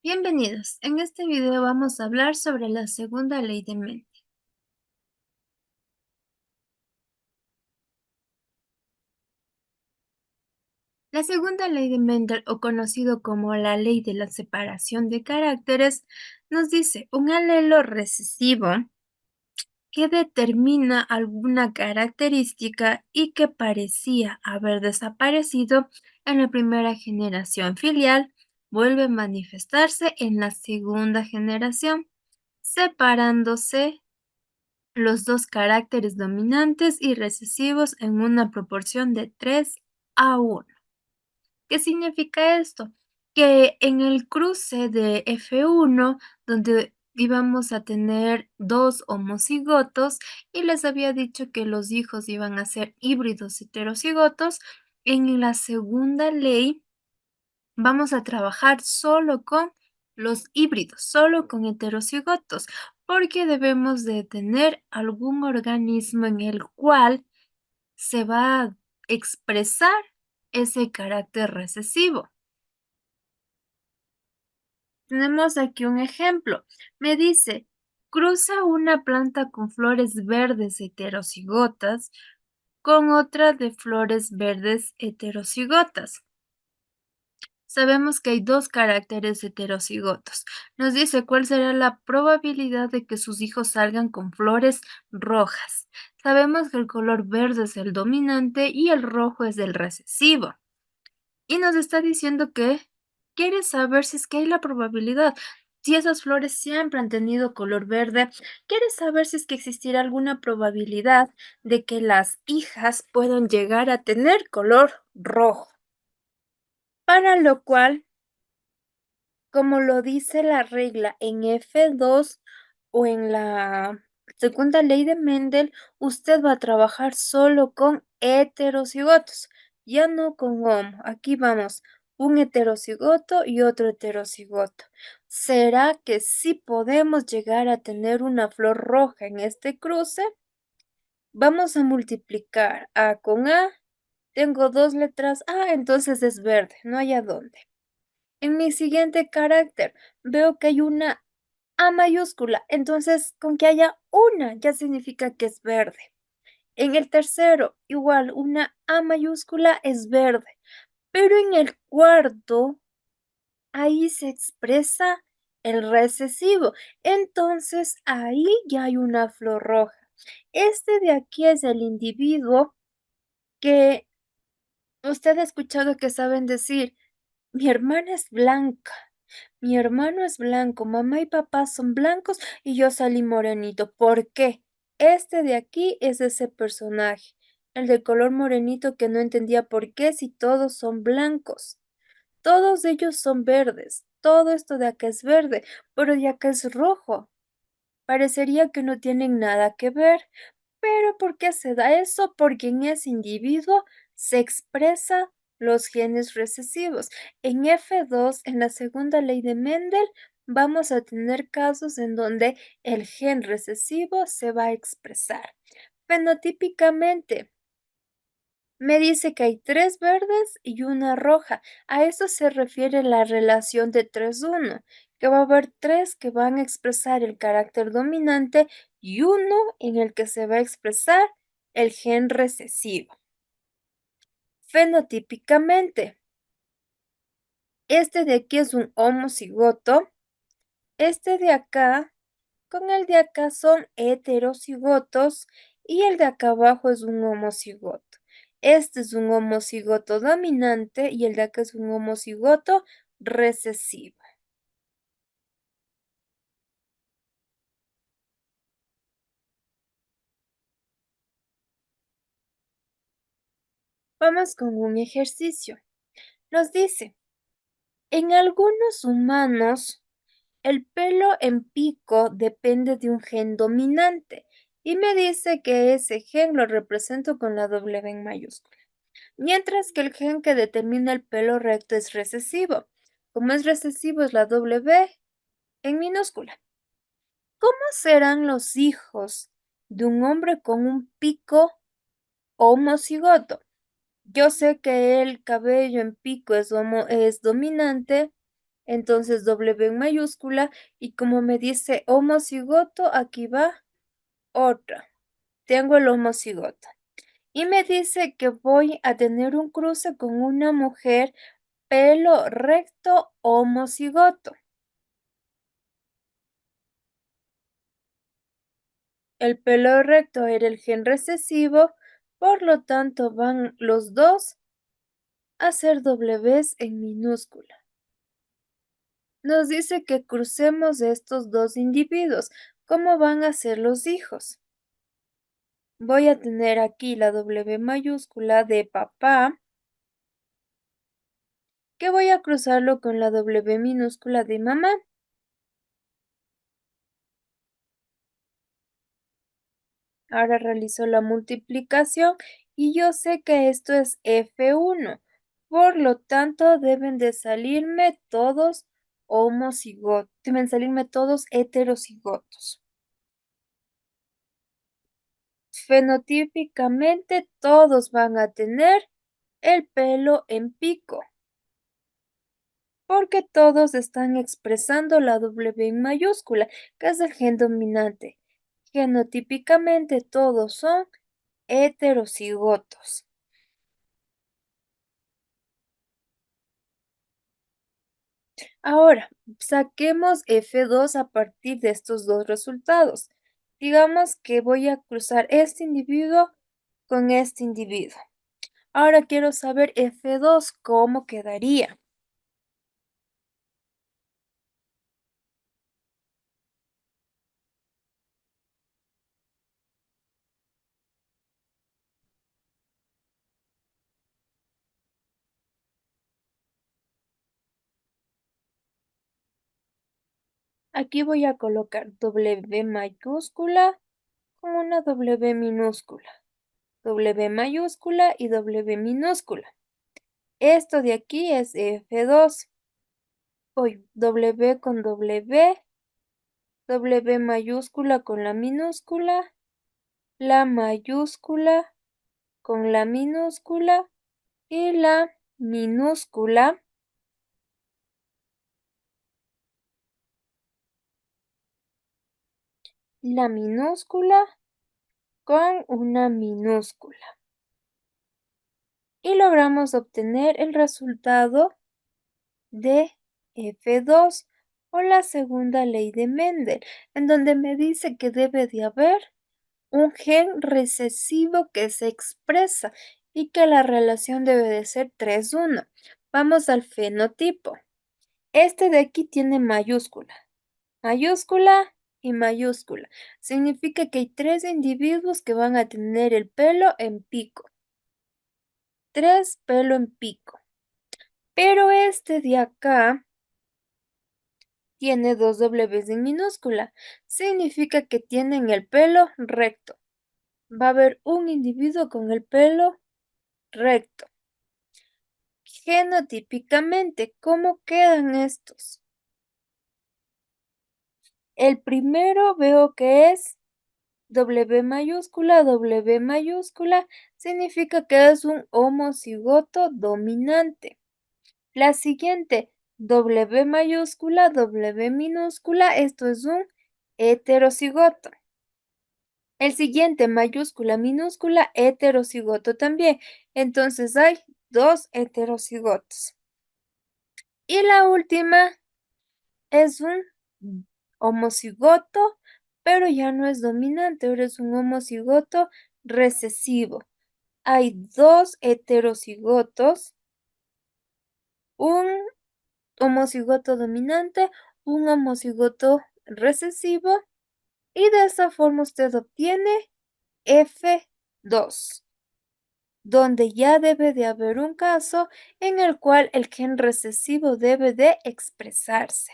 Bienvenidos. En este video vamos a hablar sobre la segunda ley de Mendel. La segunda ley de Mendel, o conocido como la ley de la separación de caracteres, nos dice un alelo recesivo que determina alguna característica y que parecía haber desaparecido en la primera generación filial, vuelve a manifestarse en la segunda generación, separándose los dos caracteres dominantes y recesivos en una proporción de 3:1. ¿Qué significa esto? Que en el cruce de F1, donde íbamos a tener dos homocigotos y les había dicho que los hijos iban a ser híbridos heterocigotos, en la segunda ley vamos a trabajar solo con los híbridos, solo con heterocigotos, porque debemos de tener algún organismo en el cual se va a expresar ese carácter recesivo. Tenemos aquí un ejemplo. Me dice, cruza una planta con flores verdes heterocigotas con otra de flores verdes heterocigotas. Sabemos que hay dos caracteres heterocigotos. Nos dice cuál será la probabilidad de que sus hijos salgan con flores rojas. Sabemos que el color verde es el dominante y el rojo es el recesivo. Y nos está diciendo que quiere saber si es que hay la probabilidad. Si esas flores siempre han tenido color verde, quiere saber si es que existirá alguna probabilidad de que las hijas puedan llegar a tener color rojo. Para lo cual, como lo dice la regla en F2 o en la segunda ley de Mendel, usted va a trabajar solo con heterocigotos, ya no con homo. Aquí vamos, un heterocigoto y otro heterocigoto. ¿Será que sí podemos llegar a tener una flor roja en este cruce? Vamos a multiplicar A con A. Tengo dos letras A, entonces es verde, no hay a dónde. En mi siguiente carácter veo que hay una A mayúscula, entonces con que haya una ya significa que es verde. En el tercero, igual, una A mayúscula es verde, pero en el cuarto, ahí se expresa el recesivo, entonces ahí ya hay una flor roja. Este de aquí es el individuo que usted ha escuchado que saben decir, mi hermana es blanca. Mi hermano es blanco, mamá y papá son blancos y yo salí morenito. ¿Por qué? Este de aquí es ese personaje, el de color morenito que no entendía por qué si todos son blancos. Todos ellos son verdes. Todo esto de acá es verde, pero de acá es rojo. Parecería que no tienen nada que ver. Pero ¿por qué se da eso? Porque en ese individuo se expresa los genes recesivos. En F2, en la segunda ley de Mendel, vamos a tener casos en donde el gen recesivo se va a expresar. Fenotípicamente, me dice que hay tres verdes y una roja. A eso se refiere la relación de 3:1, que va a haber tres que van a expresar el carácter dominante y uno en el que se va a expresar el gen recesivo. Fenotípicamente, este de aquí es un homocigoto, este de acá con el de acá son heterocigotos y el de acá abajo es un homocigoto. Este es un homocigoto dominante y el de acá es un homocigoto recesivo. Vamos con un ejercicio. Nos dice, en algunos humanos, el pelo en pico depende de un gen dominante y me dice que ese gen lo represento con la W en mayúscula. Mientras que el gen que determina el pelo recto es recesivo. Como es recesivo es la W en minúscula. ¿Cómo serán los hijos de un hombre con un pico homocigoto? Yo sé que el cabello en pico es dominante, Entonces W en mayúscula y como me dice homocigoto, aquí va otra. Tengo el homocigoto. Y me dice que voy a tener un cruce con una mujer pelo recto homocigoto. El pelo recto era el gen recesivo, por lo tanto van los dos a ser Ws en minúscula. Nos dice que crucemos estos dos individuos. ¿Cómo van a ser los hijos? Voy a tener aquí la W mayúscula de papá, que voy a cruzarlo con la W minúscula de mamá. Ahora realizo la multiplicación y yo sé que esto es F1. Por lo tanto, deben de salirme todos homocigotos, deben salirme todos heterocigotos. Fenotípicamente todos van a tener el pelo en pico, porque todos están expresando la W en mayúscula, que es el gen dominante. Genotípicamente todos son heterocigotos. Ahora, saquemos F2 a partir de estos dos resultados. Digamos que voy a cruzar este individuo con este individuo. Ahora quiero saber F2 cómo quedaría. Aquí voy a colocar W mayúscula con una W minúscula, W mayúscula y W minúscula. Esto de aquí es F2. Voy W con W, W mayúscula con la mayúscula con la minúscula y la minúscula, la minúscula con una minúscula. Y logramos obtener el resultado de F2 o la segunda ley de Mendel, en donde me dice que debe de haber un gen recesivo que se expresa y que la relación debe de ser 3:1. Vamos al fenotipo. Este de aquí tiene mayúscula, mayúscula y mayúscula. Significa que hay tres individuos que van a tener el pelo en pico. Tres pelo en pico. Pero este de acá tiene dos Ws en minúscula. Significa que tienen el pelo recto. Va a haber un individuo con el pelo recto. Genotípicamente, ¿cómo quedan estos? El primero veo que es W mayúscula, significa que es un homocigoto dominante. La siguiente, W minúscula, esto es un heterocigoto. El siguiente, mayúscula, minúscula, heterocigoto también. Entonces hay dos heterocigotos. Y la última es un homocigoto, pero ya no es dominante, ahora es un homocigoto recesivo. Hay dos heterocigotos, un homocigoto dominante, un homocigoto recesivo, y de esa forma usted obtiene F2, donde ya debe de haber un caso en el cual el gen recesivo debe de expresarse.